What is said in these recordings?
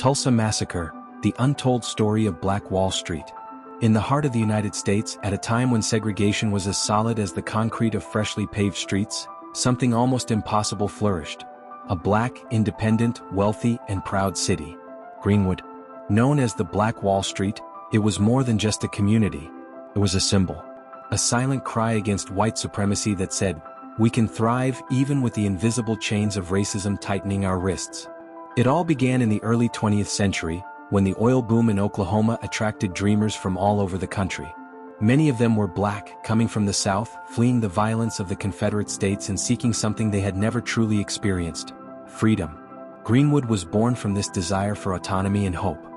Tulsa Massacre, the untold story of Black Wall Street. In the heart of the United States, at a time when segregation was as solid as the concrete of freshly paved streets, something almost impossible flourished. A black, independent, wealthy, and proud city. Greenwood. Known as the Black Wall Street, it was more than just a community. It was a symbol. A silent cry against white supremacy that said, "We can thrive even with the invisible chains of racism tightening our wrists." It all began in the early 20th century, when the oil boom in Oklahoma attracted dreamers from all over the country. Many of them were black, coming from the South, fleeing the violence of the Confederate States and seeking something they had never truly experienced: freedom. Greenwood was born from this desire for autonomy and hope.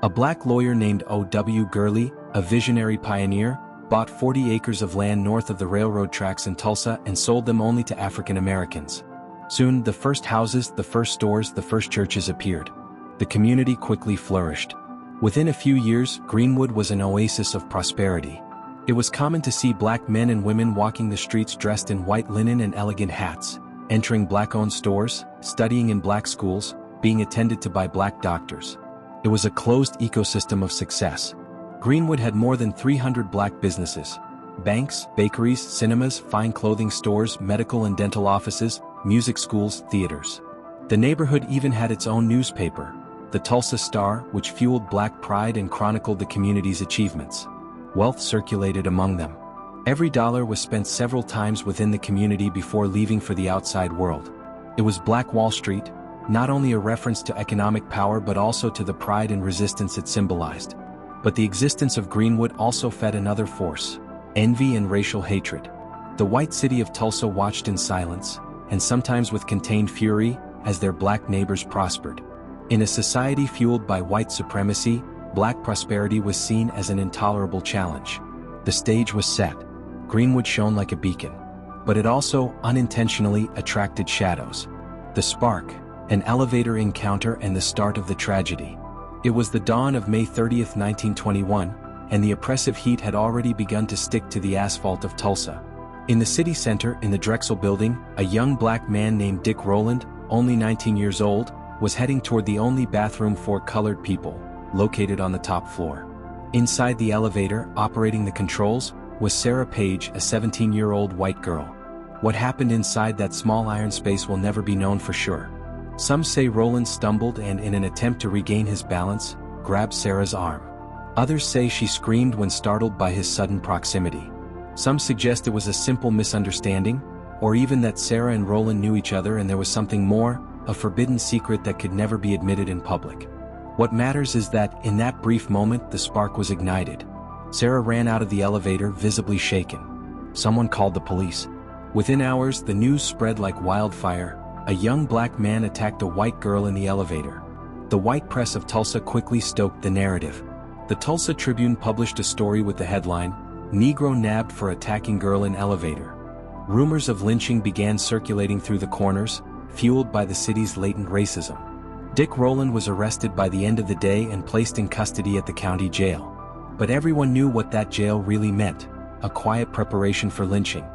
A black lawyer named O.W. Gurley, a visionary pioneer, bought 40 acres of land north of the railroad tracks in Tulsa and sold them only to African Americans. Soon, the first houses, the first stores, the first churches appeared. The community quickly flourished. Within a few years, Greenwood was an oasis of prosperity. It was common to see black men and women walking the streets dressed in white linen and elegant hats, entering black-owned stores, studying in black schools, being attended to by black doctors. It was a closed ecosystem of success. Greenwood had more than 300 black businesses: banks, bakeries, cinemas, fine clothing stores, medical and dental offices, music schools, theaters. The neighborhood even had its own newspaper, the Tulsa Star, which fueled black pride and chronicled the community's achievements. Wealth circulated among them. Every dollar was spent several times within the community before leaving for the outside world. It was Black Wall Street, not only a reference to economic power but also to the pride and resistance it symbolized. But the existence of Greenwood also fed another force: envy and racial hatred. The white city of Tulsa watched in silence, and sometimes with contained fury, as their black neighbors prospered. In a society fueled by white supremacy, black prosperity was seen as an intolerable challenge. The stage was set. Greenwood shone like a beacon. But it also, unintentionally, attracted shadows. The spark, an elevator encounter, and the start of the tragedy. It was the dawn of May 30th, 1921, and the oppressive heat had already begun to stick to the asphalt of Tulsa. In the city center, in the Drexel building, a young black man named Dick Rowland, only 19 years old, was heading toward the only bathroom for colored people, located on the top floor. Inside the elevator, operating the controls, was Sarah Page, a 17-year-old white girl. What happened inside that small iron space will never be known for sure. Some say Rowland stumbled and, in an attempt to regain his balance, grabbed Sarah's arm. Others say she screamed when startled by his sudden proximity. Some suggest it was a simple misunderstanding, or even that Sarah and Rowland knew each other and there was something more, a forbidden secret that could never be admitted in public. What matters is that, in that brief moment, the spark was ignited. Sarah ran out of the elevator, visibly shaken. Someone called the police. Within hours, the news spread like wildfire. A young black man attacked a white girl in the elevator. The white press of Tulsa quickly stoked the narrative. The Tulsa Tribune published a story with the headline, "Negro Nabbed for Attacking Girl in Elevator." Rumors of lynching began circulating through the corners, fueled by the city's latent racism. Dick Rowland was arrested by the end of the day and placed in custody at the county jail. But everyone knew what that jail really meant: a quiet preparation for lynching.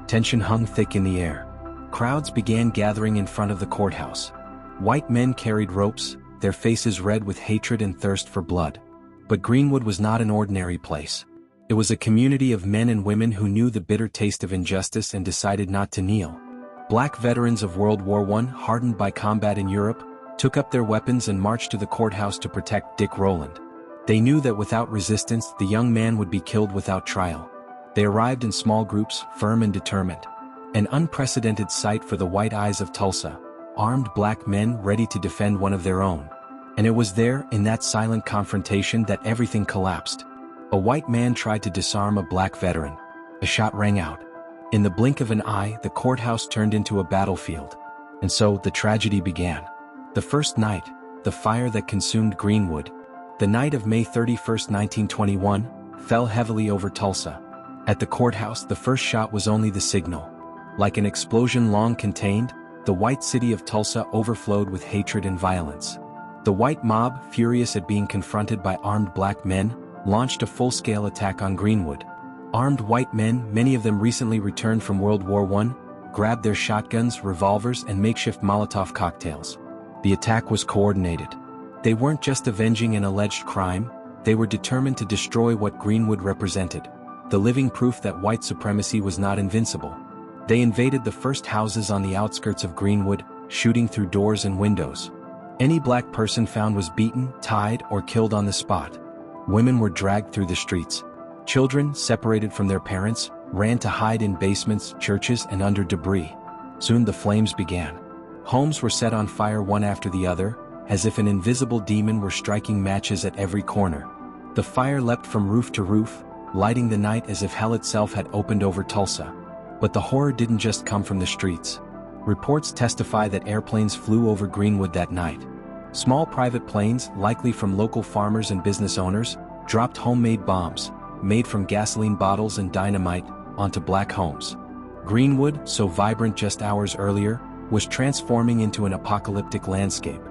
Tension hung thick in the air. Crowds began gathering in front of the courthouse. White men carried ropes, their faces red with hatred and thirst for blood. But Greenwood was not an ordinary place. It was a community of men and women who knew the bitter taste of injustice and decided not to kneel. Black veterans of World War I, hardened by combat in Europe, took up their weapons and marched to the courthouse to protect Dick Rowland. They knew that without resistance, the young man would be killed without trial. They arrived in small groups, firm and determined. An unprecedented sight for the white eyes of Tulsa: armed black men ready to defend one of their own. And it was there, in that silent confrontation, that everything collapsed. A white man tried to disarm a black veteran. A shot rang out. In the blink of an eye, the courthouse turned into a battlefield. And so, the tragedy began. The first night, the fire that consumed Greenwood, the night of May 31st, 1921, fell heavily over Tulsa. At the courthouse, the first shot was only the signal. Like an explosion long contained, the white city of Tulsa overflowed with hatred and violence. The white mob, furious at being confronted by armed black men, launched a full-scale attack on Greenwood. Armed white men, many of them recently returned from World War I, grabbed their shotguns, revolvers, and makeshift Molotov cocktails. The attack was coordinated. They weren't just avenging an alleged crime, they were determined to destroy what Greenwood represented, the living proof that white supremacy was not invincible. They invaded the first houses on the outskirts of Greenwood, shooting through doors and windows. Any black person found was beaten, tied, or killed on the spot. Women were dragged through the streets. Children, separated from their parents, ran to hide in basements, churches, and under debris. Soon the flames began. Homes were set on fire one after the other, as if an invisible demon were striking matches at every corner. The fire leapt from roof to roof, lighting the night as if hell itself had opened over Tulsa. But the horror didn't just come from the streets. Reports testify that airplanes flew over Greenwood that night. Small private planes, likely from local farmers and business owners, dropped homemade bombs, made from gasoline bottles and dynamite, onto black homes. Greenwood, so vibrant just hours earlier, was transforming into an apocalyptic landscape.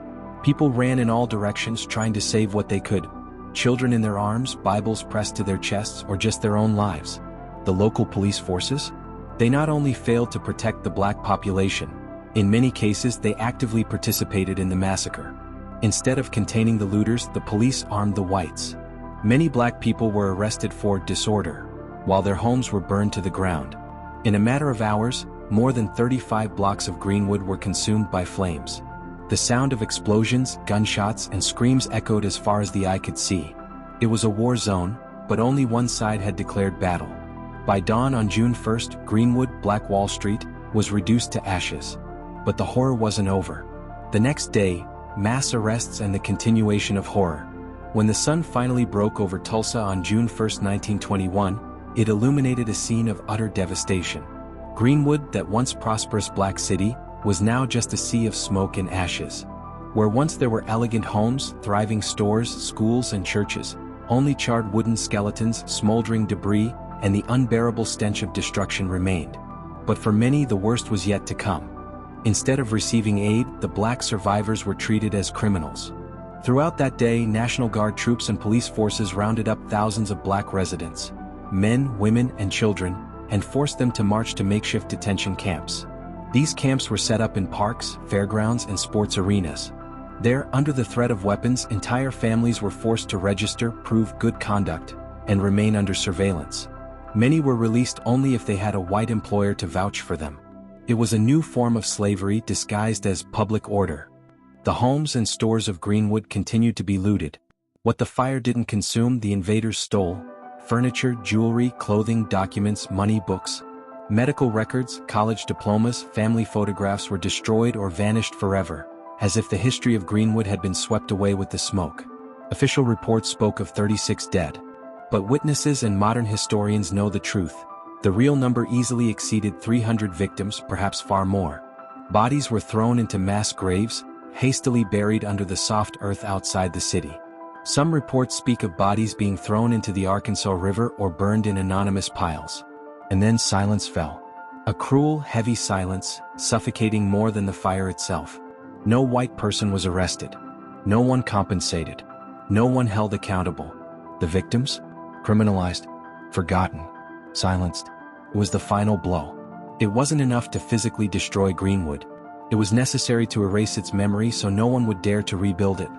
People ran in all directions trying to save what they could. Children in their arms, Bibles pressed to their chests, or just their own lives. The local police forces? They not only failed to protect the black population, in many cases they actively participated in the massacre. Instead of containing the looters, the police armed the whites. Many black people were arrested for disorder, while their homes were burned to the ground. In a matter of hours, more than 35 blocks of Greenwood were consumed by flames. The sound of explosions, gunshots, and screams echoed as far as the eye could see. It was a war zone, but only one side had declared battle. By dawn on June 1st, Greenwood, Black Wall Street, was reduced to ashes. But the horror wasn't over. The next day, mass arrests and the continuation of horror. When the sun finally broke over Tulsa on June 1st, 1921, it illuminated a scene of utter devastation. Greenwood, that once prosperous black city, was now just a sea of smoke and ashes. Where once there were elegant homes, thriving stores, schools, and churches, only charred wooden skeletons, smoldering debris, and the unbearable stench of destruction remained. But for many, the worst was yet to come. Instead of receiving aid, the black survivors were treated as criminals. Throughout that day, National Guard troops and police forces rounded up thousands of black residents, men, women, and children, and forced them to march to makeshift detention camps. These camps were set up in parks, fairgrounds, and sports arenas. There, under the threat of weapons, entire families were forced to register, prove good conduct, and remain under surveillance. Many were released only if they had a white employer to vouch for them. It was a new form of slavery disguised as public order. The homes and stores of Greenwood continued to be looted. What the fire didn't consume, the invaders stole: furniture, jewelry, clothing, documents, money, books. Medical records, college diplomas, family photographs were destroyed or vanished forever, as if the history of Greenwood had been swept away with the smoke. Official reports spoke of 36 dead. But witnesses and modern historians know the truth. The real number easily exceeded 300 victims, perhaps far more. Bodies were thrown into mass graves, hastily buried under the soft earth outside the city. Some reports speak of bodies being thrown into the Arkansas River or burned in anonymous piles. And then silence fell. A cruel, heavy silence, suffocating more than the fire itself. No white person was arrested. No one compensated. No one held accountable. The victims? Criminalized, forgotten, silenced. It was the final blow. It wasn't enough to physically destroy Greenwood. It was necessary to erase its memory so no one would dare to rebuild it.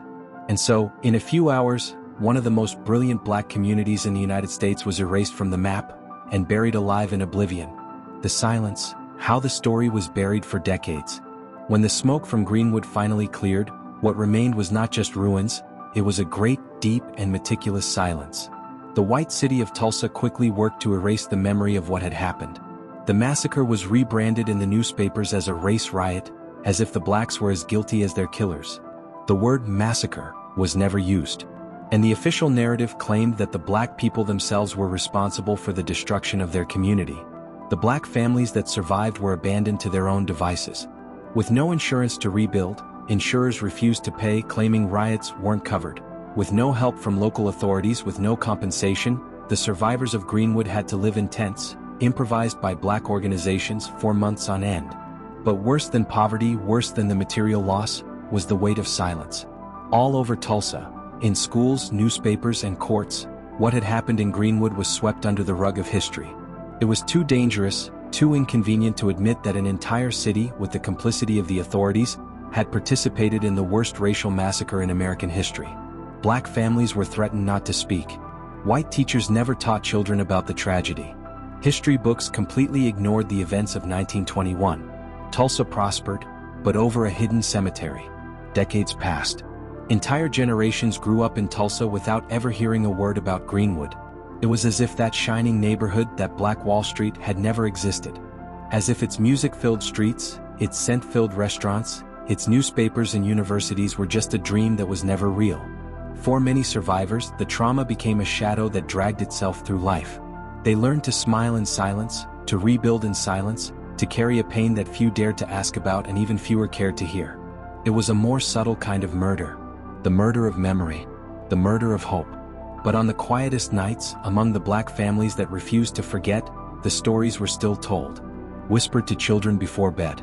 And so, in a few hours, one of the most brilliant black communities in the United States was erased from the map and buried alive in oblivion. The silence, how the story was buried for decades. When the smoke from Greenwood finally cleared, what remained was not just ruins, it was a great, deep, and meticulous silence. The white city of Tulsa quickly worked to erase the memory of what had happened. The massacre was rebranded in the newspapers as a race riot, as if the blacks were as guilty as their killers. The word massacre was never used, and the official narrative claimed that the black people themselves were responsible for the destruction of their community. The black families that survived were abandoned to their own devices. With no insurance to rebuild, insurers refused to pay, claiming riots weren't covered. With no help from local authorities, with no compensation, the survivors of Greenwood had to live in tents, improvised by black organizations, for months on end. But worse than poverty, worse than the material loss, was the weight of silence. All over Tulsa, in schools, newspapers, and courts, what had happened in Greenwood was swept under the rug of history. It was too dangerous, too inconvenient to admit that an entire city, with the complicity of the authorities, had participated in the worst racial massacre in American history. Black families were threatened not to speak. White teachers never taught children about the tragedy. History books completely ignored the events of 1921. Tulsa prospered, but over a hidden cemetery. Decades passed. Entire generations grew up in Tulsa without ever hearing a word about Greenwood. It was as if that shining neighborhood, that Black Wall Street, had never existed. As if its music-filled streets, its scent-filled restaurants, its newspapers and universities were just a dream that was never real. For many survivors, the trauma became a shadow that dragged itself through life. They learned to smile in silence, to rebuild in silence, to carry a pain that few dared to ask about and even fewer cared to hear. It was a more subtle kind of murder. The murder of memory. The murder of hope. But on the quietest nights, among the Black families that refused to forget, the stories were still told. Whispered to children before bed.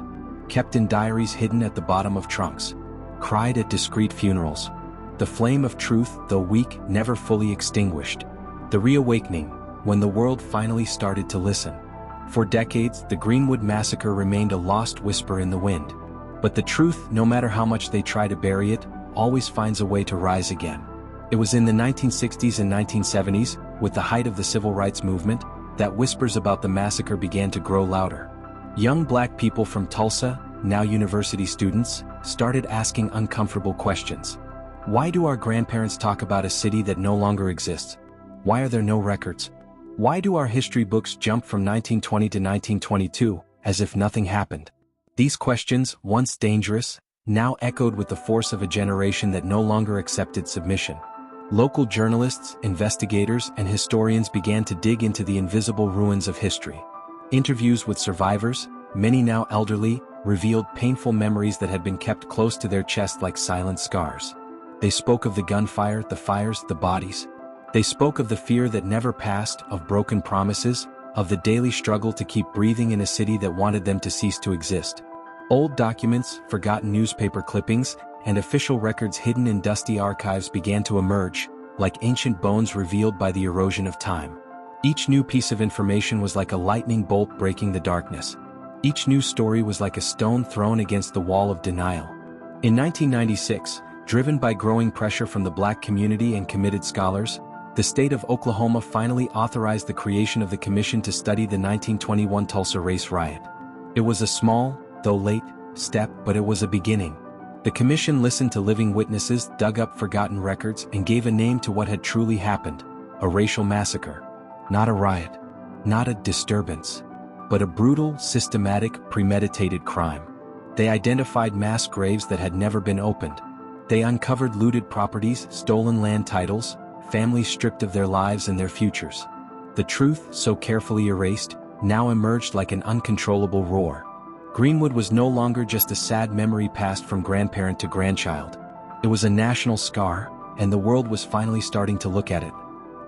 Kept in diaries hidden at the bottom of trunks. Cried at discreet funerals. The flame of truth, though weak, never fully extinguished. The reawakening, when the world finally started to listen. For decades, the Greenwood Massacre remained a lost whisper in the wind. But the truth, no matter how much they try to bury it, always finds a way to rise again. It was in the 1960s and 1970s, with the height of the civil rights movement, that whispers about the massacre began to grow louder. Young Black people from Tulsa, now university students, started asking uncomfortable questions. Why do our grandparents talk about a city that no longer exists? Why are there no records? Why do our history books jump from 1920 to 1922, as if nothing happened? These questions, once dangerous, now echoed with the force of a generation that no longer accepted submission. Local journalists, investigators, and historians began to dig into the invisible ruins of history. Interviews with survivors, many now elderly, revealed painful memories that had been kept close to their chest like silent scars. They spoke of the gunfire, the fires, the bodies. They spoke of the fear that never passed, of broken promises, of the daily struggle to keep breathing in a city that wanted them to cease to exist. Old documents, forgotten newspaper clippings, and official records hidden in dusty archives began to emerge, like ancient bones revealed by the erosion of time. Each new piece of information was like a lightning bolt breaking the darkness. Each new story was like a stone thrown against the wall of denial. In 1996, driven by growing pressure from the Black community and committed scholars, the state of Oklahoma finally authorized the creation of the commission to study the 1921 Tulsa race riot. It was a small, though late, step, but it was a beginning. The commission listened to living witnesses, dug up forgotten records, and gave a name to what had truly happened: a racial massacre. Not a riot, not a disturbance, but a brutal, systematic, premeditated crime. They identified mass graves that had never been opened. They uncovered looted properties, stolen land titles, families stripped of their lives and their futures. The truth, so carefully erased, now emerged like an uncontrollable roar. Greenwood was no longer just a sad memory passed from grandparent to grandchild. It was a national scar, and the world was finally starting to look at it.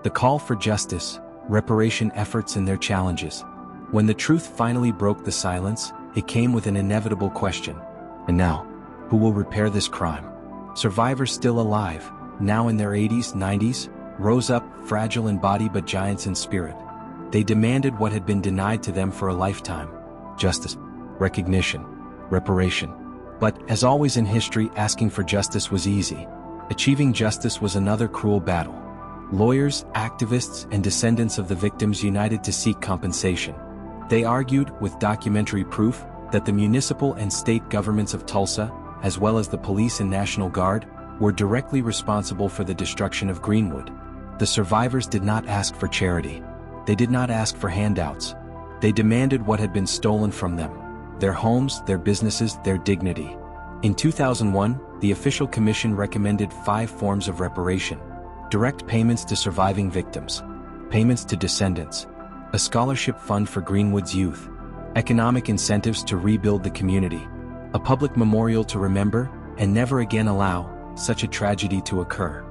The call for justice, reparation efforts and their challenges. When the truth finally broke the silence, it came with an inevitable question. And now, who will repair this crime? Survivors still alive, now in their 80s, 90s, rose up, fragile in body but giants in spirit. They demanded what had been denied to them for a lifetime: justice, recognition, reparation. But, as always in history, asking for justice was easy. Achieving justice was another cruel battle. Lawyers, activists, and descendants of the victims united to seek compensation. They argued, with documentary proof, that the municipal and state governments of Tulsa, as well as the police and National Guard, were directly responsible for the destruction of Greenwood. The survivors did not ask for charity. They did not ask for handouts. They demanded what had been stolen from them: their homes, their businesses, their dignity. In 2001, the official commission recommended 5 forms of reparation: direct payments to surviving victims, payments to descendants, a scholarship fund for Greenwood's youth, economic incentives to rebuild the community, a public memorial to remember and never again allow such a tragedy to occur.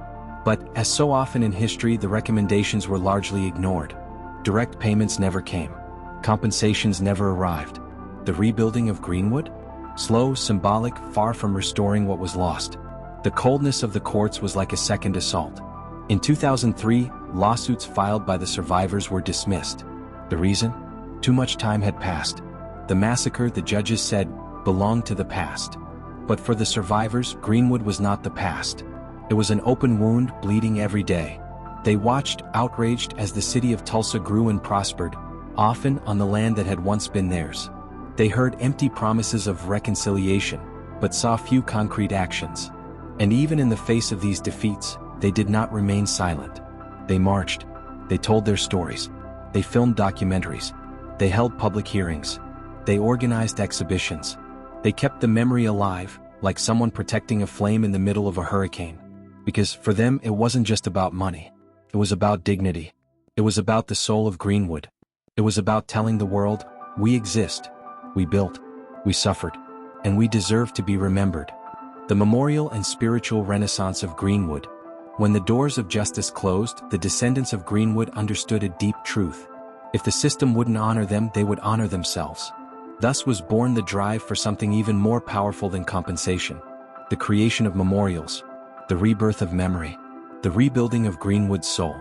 But, as so often in history, the recommendations were largely ignored. Direct payments never came. Compensations never arrived. The rebuilding of Greenwood? Slow, symbolic, far from restoring what was lost. The coldness of the courts was like a second assault. In 2003, lawsuits filed by the survivors were dismissed. The reason? Too much time had passed. The massacre, the judges said, belonged to the past. But for the survivors, Greenwood was not the past. It was an open wound, bleeding every day. They watched, outraged, as the city of Tulsa grew and prospered, often on the land that had once been theirs. They heard empty promises of reconciliation, but saw few concrete actions. And even in the face of these defeats, they did not remain silent. They marched. They told their stories. They filmed documentaries. They held public hearings. They organized exhibitions. They kept the memory alive, like someone protecting a flame in the middle of a hurricane. Because for them, it wasn't just about money. It was about dignity. It was about the soul of Greenwood. It was about telling the world, we exist. We built. We suffered. And we deserve to be remembered. The memorial and spiritual renaissance of Greenwood. When the doors of justice closed, the descendants of Greenwood understood a deep truth. If the system wouldn't honor them, they would honor themselves. Thus was born the drive for something even more powerful than compensation. The creation of memorials. The rebirth of memory. The rebuilding of Greenwood's soul.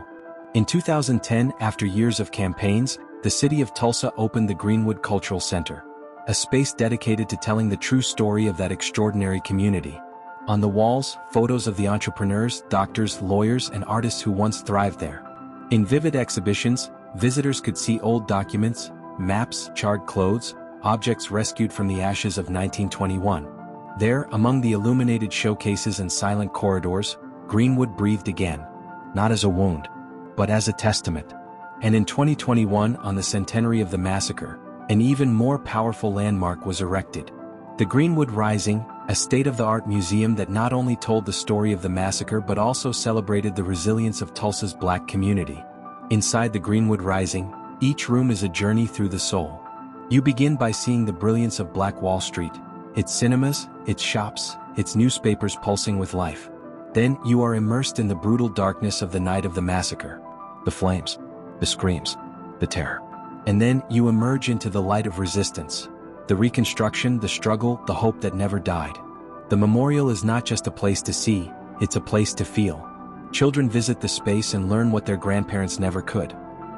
In 2010, after years of campaigns, the city of Tulsa opened the Greenwood Cultural Center, a space dedicated to telling the true story of that extraordinary community. On the walls, photos of the entrepreneurs, doctors, lawyers, and artists who once thrived there. In vivid exhibitions, visitors could see old documents, maps, charred clothes, objects rescued from the ashes of 1921. There, among the illuminated showcases and silent corridors, Greenwood breathed again, not as a wound, but as a testament. And in 2021, on the centenary of the massacre, an even more powerful landmark was erected. The Greenwood Rising, a state-of-the-art museum that not only told the story of the massacre but also celebrated the resilience of Tulsa's Black community. Inside the Greenwood Rising, each room is a journey through the soul. You begin by seeing the brilliance of Black Wall Street, its cinemas, its shops, its newspapers pulsing with life. Then you are immersed in the brutal darkness of the night of the massacre. The flames, the screams, the terror. And then you emerge into the light of resistance. The reconstruction, the struggle, the hope that never died. The memorial is not just a place to see, it's a place to feel. Children visit the space and learn what their grandparents never could.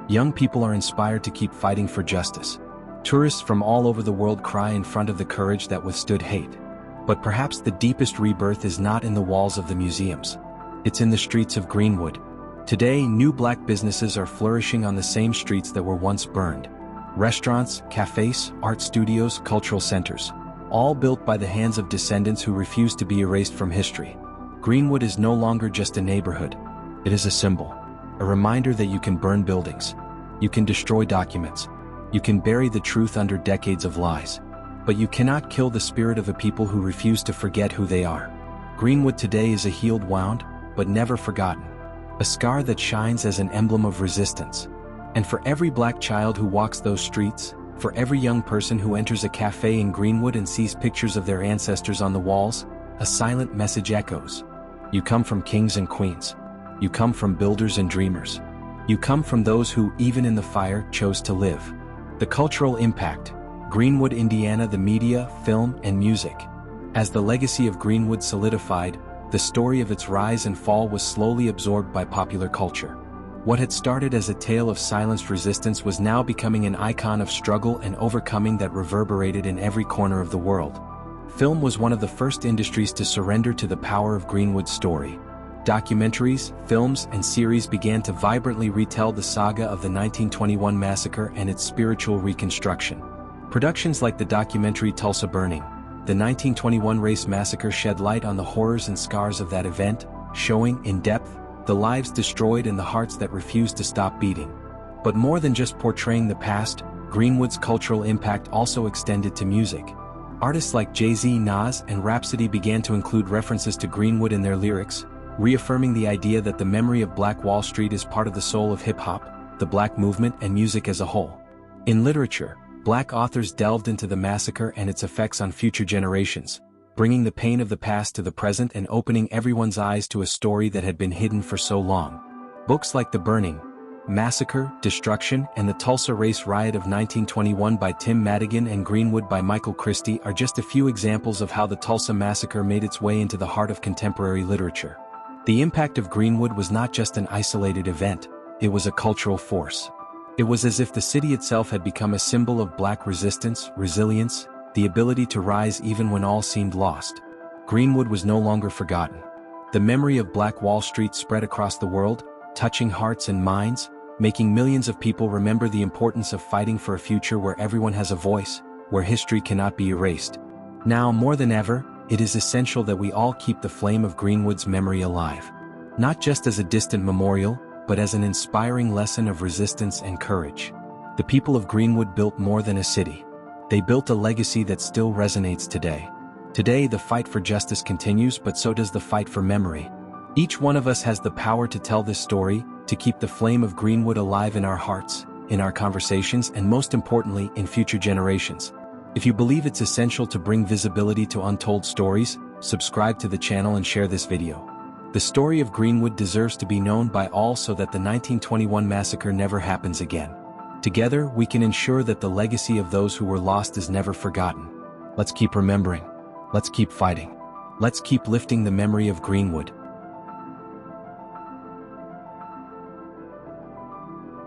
Young people are inspired to keep fighting for justice. Tourists from all over the world cry in front of the courage that withstood hate. But perhaps the deepest rebirth is not in the walls of the museums. It's in the streets of Greenwood. Today, new Black businesses are flourishing on the same streets that were once burned. Restaurants, cafes, art studios, cultural centers. All built by the hands of descendants who refuse to be erased from history. Greenwood is no longer just a neighborhood. It is a symbol. A reminder that you can burn buildings. You can destroy documents. You can bury the truth under decades of lies. But you cannot kill the spirit of a people who refuse to forget who they are. Greenwood today is a healed wound, but never forgotten. A scar that shines as an emblem of resistance. And for every Black child who walks those streets, for every young person who enters a cafe in Greenwood and sees pictures of their ancestors on the walls, a silent message echoes. You come from kings and queens. You come from builders and dreamers. You come from those who, even in the fire, chose to live. The cultural impact. Greenwood, Indiana, the media, film, and music. As the legacy of Greenwood solidified, the story of its rise and fall was slowly absorbed by popular culture. What had started as a tale of silenced resistance was now becoming an icon of struggle and overcoming that reverberated in every corner of the world. Film was one of the first industries to surrender to the power of Greenwood's story. Documentaries, films, and series began to vibrantly retell the saga of the 1921 massacre and its spiritual reconstruction. Productions like the documentary Tulsa Burning, the 1921 Race Massacre shed light on the horrors and scars of that event, showing, in depth, the lives destroyed and the hearts that refused to stop beating. But more than just portraying the past, Greenwood's cultural impact also extended to music. Artists like Jay-Z, Nas, and Rhapsody began to include references to Greenwood in their lyrics, reaffirming the idea that the memory of Black Wall Street is part of the soul of hip-hop, the Black movement, and music as a whole. In literature, Black authors delved into the massacre and its effects on future generations, bringing the pain of the past to the present and opening everyone's eyes to a story that had been hidden for so long. Books like The Burning, Massacre, Destruction, and the Tulsa Race Riot of 1921 by Tim Madigan and Greenwood by Michael Christie are just a few examples of how the Tulsa Massacre made its way into the heart of contemporary literature. The impact of Greenwood was not just an isolated event, it was a cultural force. It was as if the city itself had become a symbol of Black resistance, resilience, the ability to rise even when all seemed lost. Greenwood was no longer forgotten. The memory of Black Wall Street spread across the world, touching hearts and minds, making millions of people remember the importance of fighting for a future where everyone has a voice, where history cannot be erased. Now, more than ever, it is essential that we all keep the flame of Greenwood's memory alive. Not just as a distant memorial, but as an inspiring lesson of resistance and courage. The people of Greenwood built more than a city. They built a legacy that still resonates today. Today, the fight for justice continues, but so does the fight for memory. Each one of us has the power to tell this story, to keep the flame of Greenwood alive in our hearts, in our conversations, and most importantly, in future generations. If you believe it's essential to bring visibility to untold stories, subscribe to the channel and share this video. The story of Greenwood deserves to be known by all so that the 1921 massacre never happens again. Together, we can ensure that the legacy of those who were lost is never forgotten. Let's keep remembering. Let's keep fighting. Let's keep lifting the memory of Greenwood.